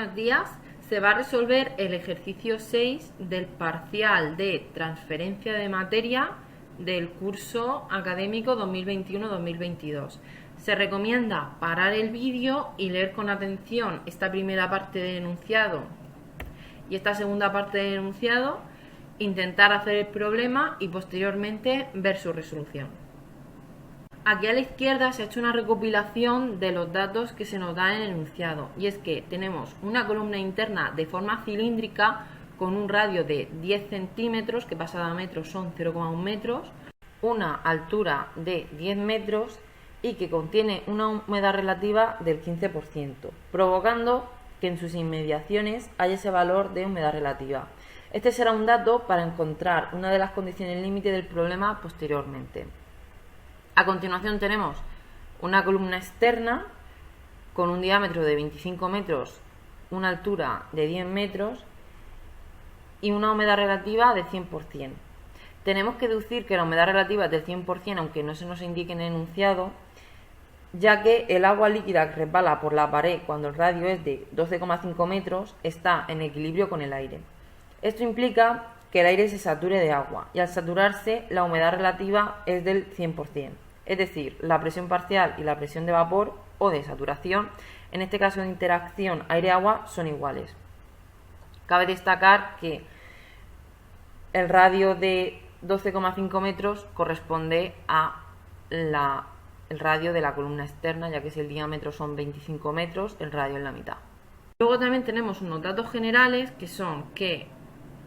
buenos días. Se va a resolver el ejercicio 6 del parcial de transferencia de materia del curso académico 2021-2022. Se recomienda parar el vídeo y leer con atención esta primera parte del enunciado y esta segunda parte del enunciado, intentar hacer el problema y posteriormente ver su resolución. Aquí a la izquierda se ha hecho una recopilación de los datos que se nos dan en el enunciado, y es que tenemos una columna interna de forma cilíndrica con un radio de 10 centímetros, que pasada a metros son 0,1 metros, una altura de 10 metros y que contiene una humedad relativa del 15%, provocando que en sus inmediaciones haya ese valor de humedad relativa. Este será un dato para encontrar una de las condiciones límite del problema posteriormente. A continuación tenemos una columna externa con un diámetro de 25 metros, una altura de 10 metros y una humedad relativa de 100%. Tenemos que deducir que la humedad relativa es del 100%, aunque no se nos indique en el enunciado, ya que el agua líquida que resbala por la pared cuando el radio es de 12,5 metros está en equilibrio con el aire. Esto implica que el aire se sature de agua, y al saturarse la humedad relativa es del 100%, es decir, la presión parcial y la presión de vapor o de saturación, en este caso de interacción aire-agua, son iguales. Cabe destacar que el radio de 12,5 metros corresponde a el radio de la columna externa, ya que si el diámetro son 25 metros, el radio es la mitad. Luego también tenemos unos datos generales, que son que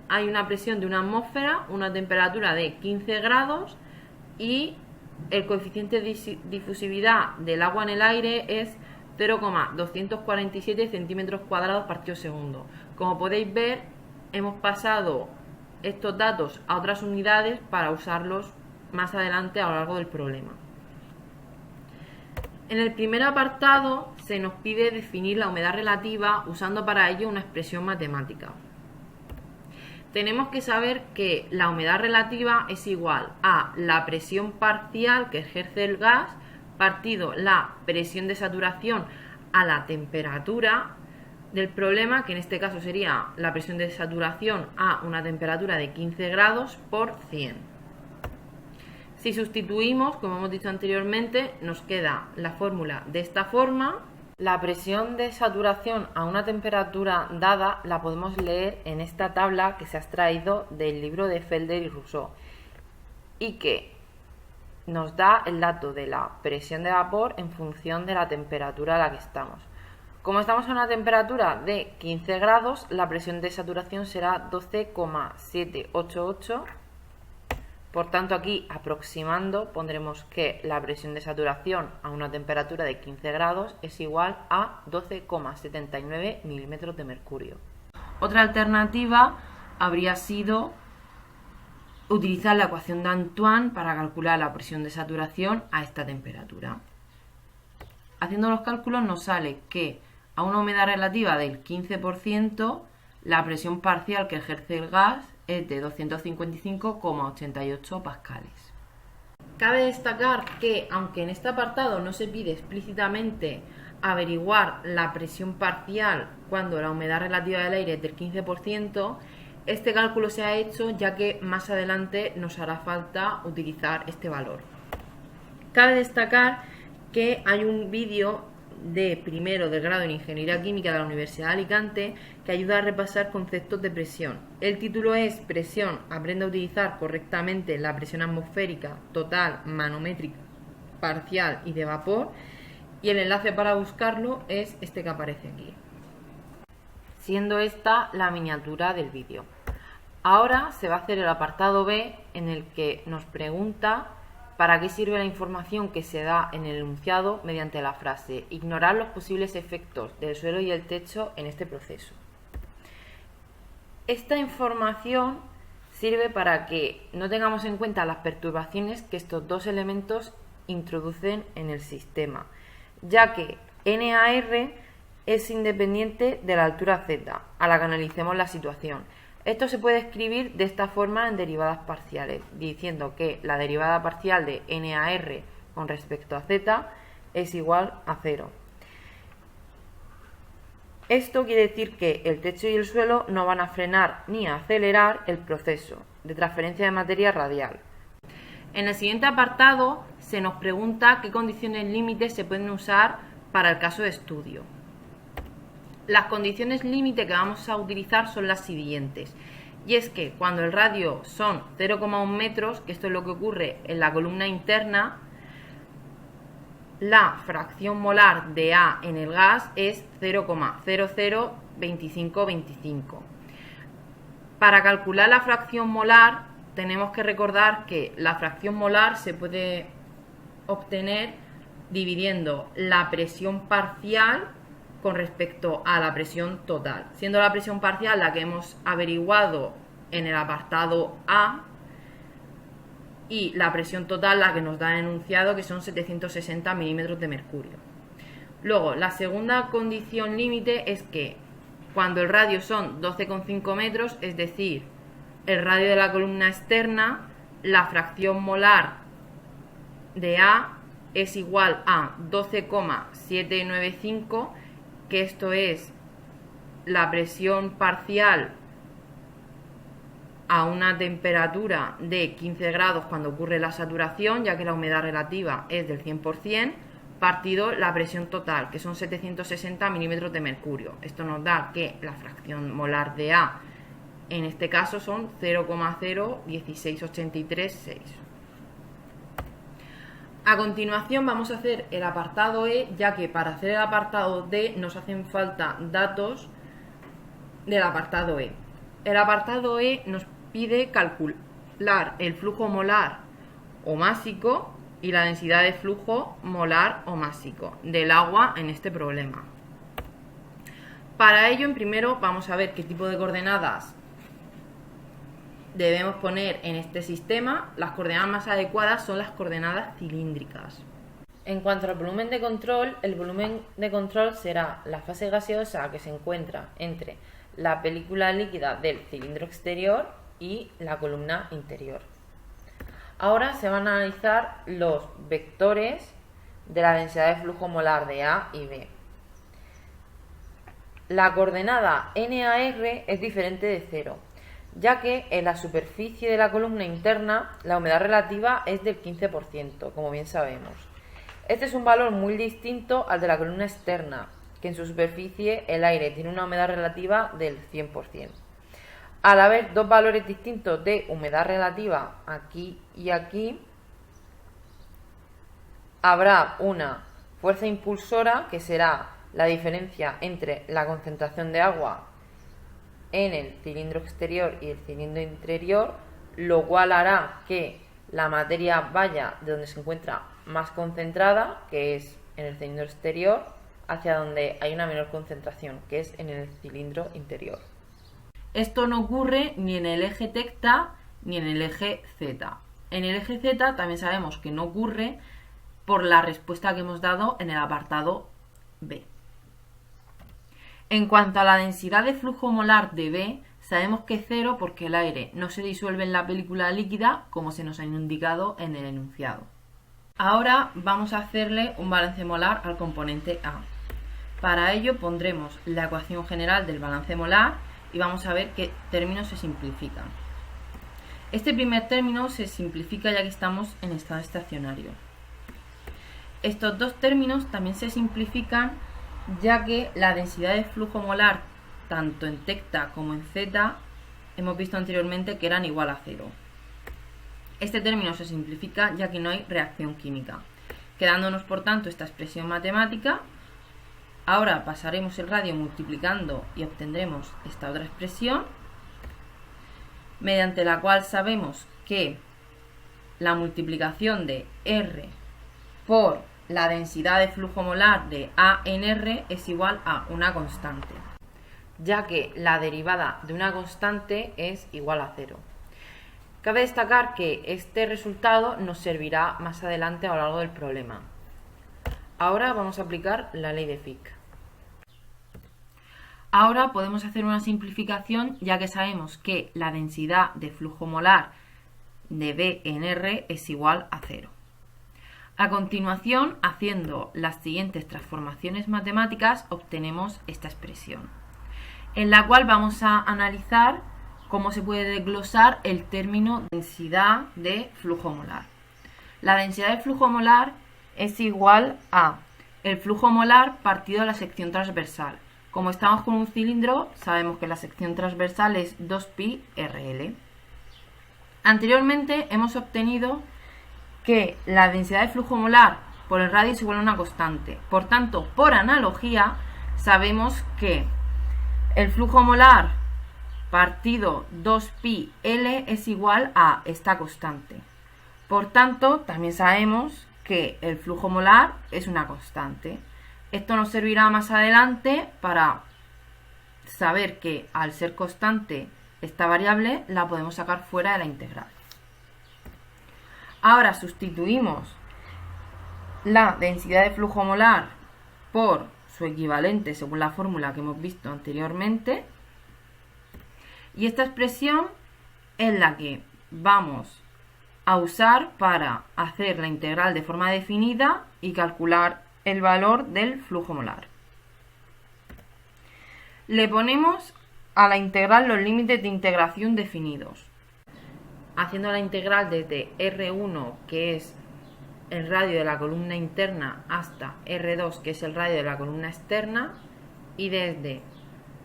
hay una presión de una atmósfera, una temperatura de 15 grados y el coeficiente de difusividad del agua en el aire es 0,247 centímetros cuadrados partido segundo. Como podéis ver, hemos pasado estos datos a otras unidades para usarlos más adelante a lo largo del problema. En el primer apartado se nos pide definir la humedad relativa usando para ello una expresión matemática. Tenemos que saber que la humedad relativa es igual a la presión parcial que ejerce el gas partido la presión de saturación a la temperatura del problema, que en este caso sería la presión de saturación a una temperatura de 15 grados por 100. Si sustituimos, como hemos dicho anteriormente, nos queda la fórmula de esta forma. La presión de saturación a una temperatura dada la podemos leer en esta tabla que se ha extraído del libro de Felder y Rousseau y que nos da el dato de la presión de vapor en función de la temperatura a la que estamos. Como estamos a una temperatura de 15 grados, la presión de saturación será 12,788. Por tanto, aquí aproximando pondremos que la presión de saturación a una temperatura de 15 grados es igual a 12,79 milímetros de mercurio. Otra alternativa habría sido utilizar la ecuación de Antoine para calcular la presión de saturación a esta temperatura. Haciendo los cálculos nos sale que a una humedad relativa del 15%, la presión parcial que ejerce el gas es de 255,88 pascales. Cabe destacar que, aunque en este apartado no se pide explícitamente averiguar la presión parcial cuando la humedad relativa del aire es del 15%, este cálculo se ha hecho ya que más adelante nos hará falta utilizar este valor. Cabe destacar que hay un vídeo de primero del grado en Ingeniería Química de la Universidad de Alicante que ayuda a repasar conceptos de presión. El título es Presión, aprende a utilizar correctamente la presión atmosférica, total, manométrica, parcial y de vapor, y el enlace para buscarlo es este que aparece aquí, siendo esta la miniatura del vídeo. Ahora se va a hacer el apartado B, en el que nos pregunta ¿para qué sirve la información que se da en el enunciado mediante la frase ignorar los posibles efectos del suelo y el techo en este proceso? Esta información sirve para que no tengamos en cuenta las perturbaciones que estos dos elementos introducen en el sistema, ya que NAR es independiente de la altura Z a la que analicemos la situación. Esto se puede escribir de esta forma en derivadas parciales, diciendo que la derivada parcial de NAR con respecto a Z es igual a 0. Esto quiere decir que el techo y el suelo no van a frenar ni a acelerar el proceso de transferencia de materia radial. En el siguiente apartado se nos pregunta qué condiciones límites se pueden usar para el caso de estudio. Las condiciones límite que vamos a utilizar son las siguientes. Y es que cuando el radio son 0,1 metros, que esto es lo que ocurre en la columna interna, la fracción molar de A en el gas es 0,002525. Para calcular la fracción molar tenemos que recordar que la fracción molar se puede obtener dividiendo la presión parcial con respecto a la presión total, siendo la presión parcial la que hemos averiguado en el apartado A y la presión total la que nos da el enunciado, que son 760 milímetros de mercurio. Luego, la segunda condición límite es que cuando el radio son 12,5 metros, es decir, el radio de la columna externa, la fracción molar de A es igual a 12,795, que esto es la presión parcial a una temperatura de 15 grados cuando ocurre la saturación, ya que la humedad relativa es del 100%, partido la presión total, que son 760 milímetros de mercurio. Esto nos da que la fracción molar de A, en este caso, son 0,016836. A continuación vamos a hacer el apartado E, ya que para hacer el apartado D nos hacen falta datos del apartado E. El apartado E nos pide calcular el flujo molar o másico y la densidad de flujo molar o másico del agua en este problema. Para ello, en primero vamos a ver qué tipo de coordenadas debemos poner en este sistema. Las coordenadas más adecuadas son las coordenadas cilíndricas. En cuanto al volumen de control, el volumen de control será la fase gaseosa que se encuentra entre la película líquida del cilindro exterior y la columna interior. Ahora se van a analizar los vectores de la densidad de flujo molar de A y B. La coordenada NAR es diferente de 0, ya que en la superficie de la columna interna la humedad relativa es del 15%, como bien sabemos. Este es un valor muy distinto al de la columna externa, que en su superficie el aire tiene una humedad relativa del 100%. Al haber dos valores distintos de humedad relativa aquí y aquí, habrá una fuerza impulsora, que será la diferencia entre la concentración de agua en el cilindro exterior y el cilindro interior, lo cual hará que la materia vaya de donde se encuentra más concentrada, que es en el cilindro exterior, hacia donde hay una menor concentración, que es en el cilindro interior. Esto no ocurre ni en el eje tecta ni en el eje Z. En el eje Z también sabemos que no ocurre por la respuesta que hemos dado en el apartado B. En cuanto a la densidad de flujo molar de B, sabemos que es 0 porque el aire no se disuelve en la película líquida, como se nos ha indicado en el enunciado. Ahora vamos a hacerle un balance molar al componente A. Para ello pondremos la ecuación general del balance molar y vamos a ver qué términos se simplifican. Este primer término se simplifica ya que estamos en estado estacionario. Estos dos términos también se simplifican ya que la densidad de flujo molar tanto en tecta como en zeta hemos visto anteriormente que eran igual a 0. Este término se simplifica ya que no hay reacción química, quedándonos por tanto esta expresión matemática. Ahora pasaremos el radio multiplicando y obtendremos esta otra expresión, mediante la cual sabemos que la multiplicación de R por la densidad de flujo molar de A en R es igual a una constante, ya que la derivada de una constante es igual a 0. Cabe destacar que este resultado nos servirá más adelante a lo largo del problema. Ahora vamos a aplicar la ley de Fick. Ahora podemos hacer una simplificación ya que sabemos que la densidad de flujo molar de B en R es igual a 0. A continuación, haciendo las siguientes transformaciones matemáticas, obtenemos esta expresión, en la cual vamos a analizar cómo se puede desglosar el término densidad de flujo molar. La densidad de flujo molar es igual a el flujo molar partido a la sección transversal. Como estamos con un cilindro, sabemos que la sección transversal es 2pi RL. Anteriormente hemos obtenido que la densidad de flujo molar por el radio es igual a una constante. Por tanto, por analogía, sabemos que el flujo molar partido 2pi L es igual a esta constante. Por tanto, también sabemos que el flujo molar es una constante. Esto nos servirá más adelante para saber que al ser constante esta variable la podemos sacar fuera de la integral. Ahora sustituimos la densidad de flujo molar por su equivalente según la fórmula que hemos visto anteriormente. Y esta expresión es la que vamos a usar para hacer la integral de forma definida y calcular el valor del flujo molar. Le ponemos a la integral los límites de integración definidos, haciendo la integral desde R1, que es el radio de la columna interna, hasta R2, que es el radio de la columna externa, y desde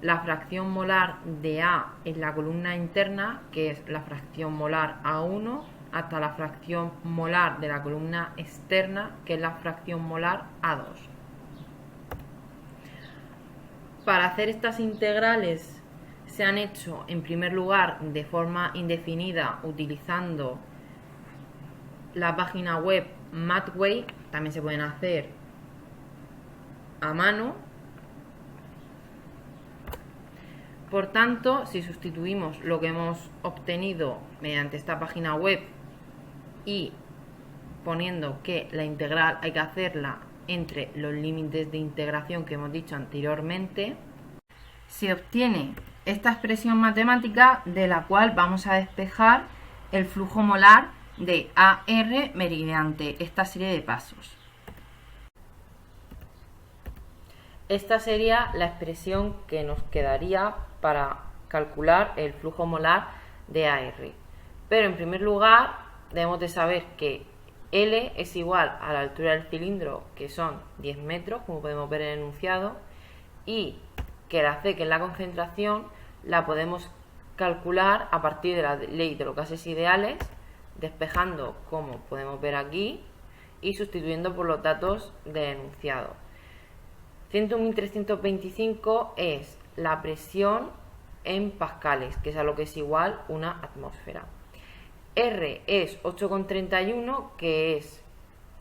la fracción molar de A en la columna interna, que es la fracción molar A1, hasta la fracción molar de la columna externa, que es la fracción molar A2. Para hacer estas integrales se han hecho en primer lugar de forma indefinida utilizando la página web Mathway. También se pueden hacer a mano. Por tanto, si sustituimos lo que hemos obtenido mediante esta página web y poniendo que la integral hay que hacerla entre los límites de integración que hemos dicho anteriormente, se obtiene esta expresión matemática de la cual vamos a despejar el flujo molar de AR mediante esta serie de pasos. Esta sería la expresión que nos quedaría para calcular el flujo molar de AR. Pero en primer lugar debemos de saber que L es igual a la altura del cilindro, que son 10 metros, como podemos ver en el enunciado, y que la C, que es la concentración, la podemos calcular a partir de la ley de los gases ideales, despejando, como podemos ver aquí, y sustituyendo por los datos del enunciado. 101.325 es la presión en pascales, que es a lo que es igual una atmósfera. R es 8,31, que es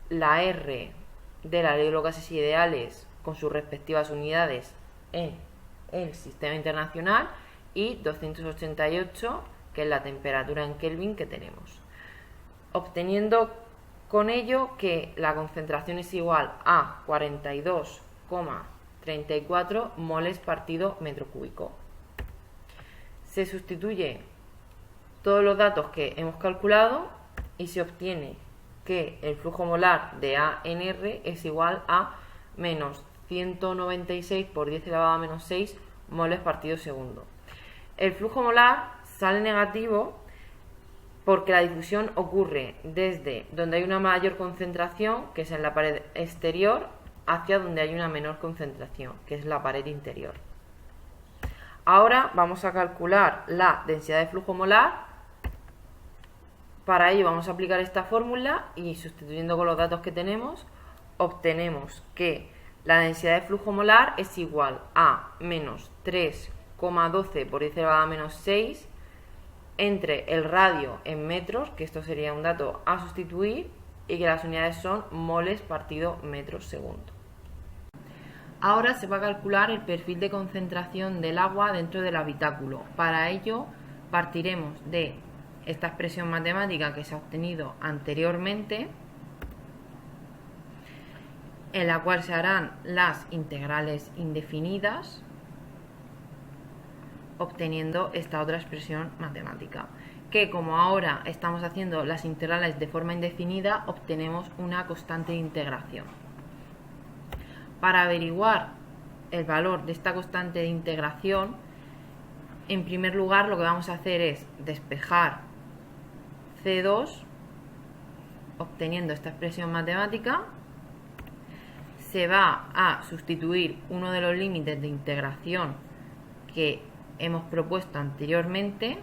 la R de la ley de los gases ideales con sus respectivas unidades en el sistema internacional, y 288, que es la temperatura en Kelvin que tenemos, obteniendo con ello que la concentración es igual a 42,34 moles partido metro cúbico. Se sustituye todos los datos que hemos calculado y se obtiene que el flujo molar de ANR es igual a menos 196 por 10 elevado a menos 6 moles partido segundo. El flujo molar sale negativo porque la difusión ocurre desde donde hay una mayor concentración, que es en la pared exterior, hacia donde hay una menor concentración, que es la pared interior. Ahora vamos a calcular la densidad de flujo molar. Para ello vamos a aplicar esta fórmula y sustituyendo con los datos que tenemos, obtenemos que la densidad de flujo molar es igual a menos 3,12 por 10 elevado a menos 6 entre el radio en metros, que esto sería un dato a sustituir, y que las unidades son moles partido metros segundo. Ahora se va a calcular el perfil de concentración del agua dentro del habitáculo. Para ello partiremos de esta expresión matemática que se ha obtenido anteriormente, en la cual se harán las integrales indefinidas, obteniendo esta otra expresión matemática. que como ahora estamos haciendo las integrales de forma indefinida, obtenemos una constante de integración. Para averiguar el valor de esta constante de integración, en primer lugar lo que vamos a hacer es despejar C2 obteniendo esta expresión matemática. Se va a sustituir uno de los límites de integración que hemos propuesto anteriormente,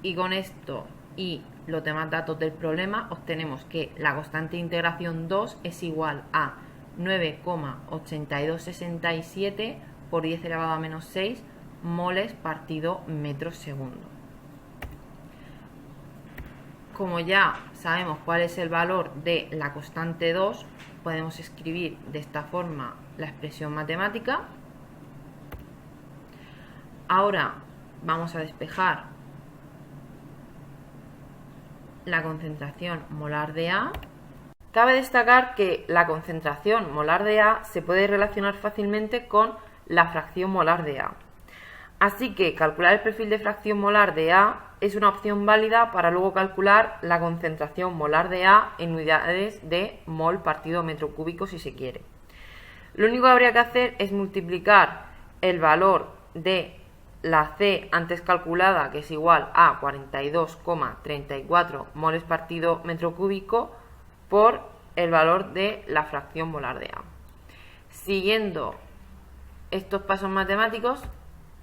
y con esto y los demás datos del problema obtenemos que la constante de integración 2 es igual a 9,8267 por 10 elevado a menos 6 moles partido metros segundo. Como ya sabemos cuál es el valor de la constante 2, podemos escribir de esta forma la expresión matemática. Ahora vamos a despejar la concentración molar de A. Cabe destacar que la concentración molar de A se puede relacionar fácilmente con la fracción molar de A. Así que calcular el perfil de fracción molar de A es una opción válida para luego calcular la concentración molar de A en unidades de mol partido metro cúbico si se quiere. Lo único que habría que hacer es multiplicar el valor de la C antes calculada, que es igual a 42,34 moles partido metro cúbico, por el valor de la fracción molar de A. Siguiendo estos pasos matemáticos,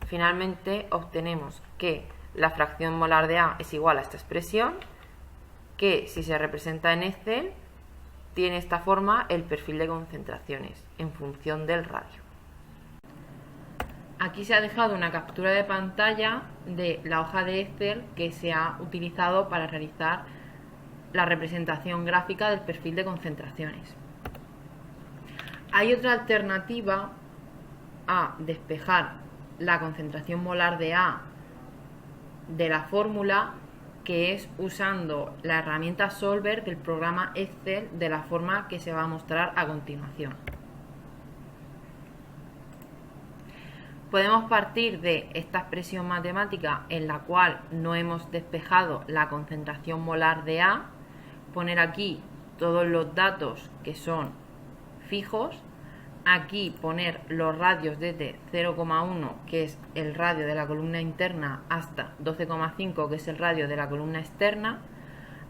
finalmente obtenemos que la fracción molar de A es igual a esta expresión, que si se representa en Excel tiene esta forma el perfil de concentraciones en función del radio. Aquí se ha dejado una captura de pantalla de la hoja de Excel que se ha utilizado para realizar la representación gráfica del perfil de concentraciones. Hay otra alternativa a despejar la concentración molar de A de la fórmula, que es usando la herramienta Solver del programa Excel de la forma que se va a mostrar a continuación. Podemos partir de esta expresión matemática en la cual no hemos despejado la concentración molar de A, poner aquí todos los datos que son fijos, aquí poner los radios desde 0,1, que es el radio de la columna interna, hasta 12,5, que es el radio de la columna externa.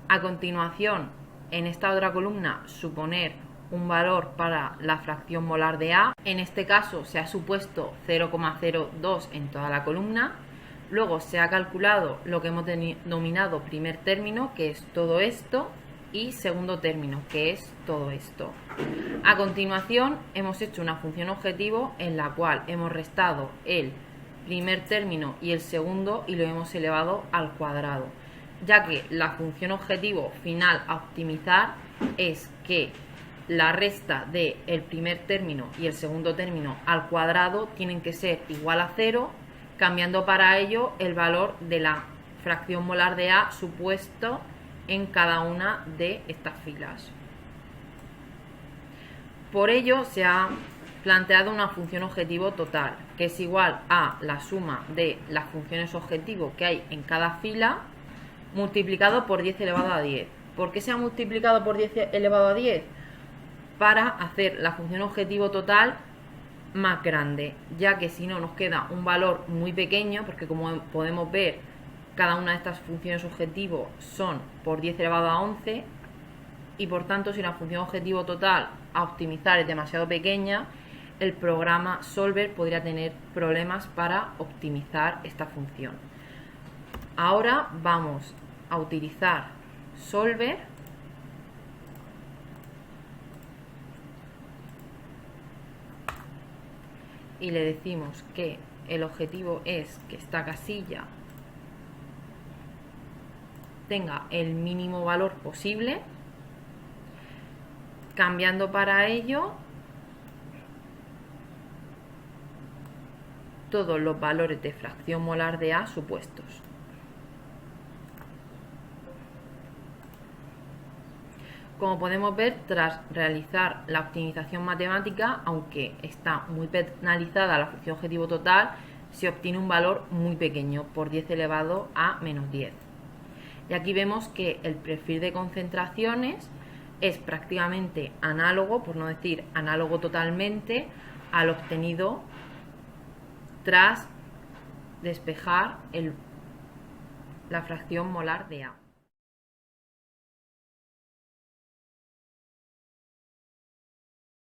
A continuación, en esta otra columna, suponer un valor para la fracción molar de A. En este caso se ha supuesto 0,02 en toda la columna. Luego se ha calculado lo que hemos denominado primer término, que es todo esto, y segundo término, que es todo esto. A continuación hemos hecho una función objetivo en la cual hemos restado el primer término y el segundo y lo hemos elevado al cuadrado, ya que la función objetivo final a optimizar es que la resta del primer término y el segundo término al cuadrado tienen que ser igual a 0, cambiando para ello el valor de la fracción molar de A supuesto en cada una de estas filas. Por ello se ha planteado una función objetivo total, que es igual a la suma de las funciones objetivo que hay en cada fila multiplicado por 10 elevado a 10. ¿Por qué se ha multiplicado por 10 elevado a 10? Para hacer la función objetivo total más grande, ya que si no nos queda un valor muy pequeño, porque como podemos ver cada una de estas funciones objetivo son por 10 elevado a 11, y por tanto si la función objetivo total a optimizar es demasiado pequeña, el programa Solver podría tener problemas para optimizar esta función. Ahora vamos a utilizar Solver y le decimos que el objetivo es que esta casilla tenga el mínimo valor posible, cambiando para ello todos los valores de fracción molar de A supuestos. Como podemos ver, tras realizar la optimización matemática, aunque está muy penalizada la función objetivo total, se obtiene un valor muy pequeño, por 10 elevado a menos 10. Y aquí vemos que el perfil de concentraciones es prácticamente análogo, por no decir análogo totalmente, al obtenido tras despejar la fracción molar de A.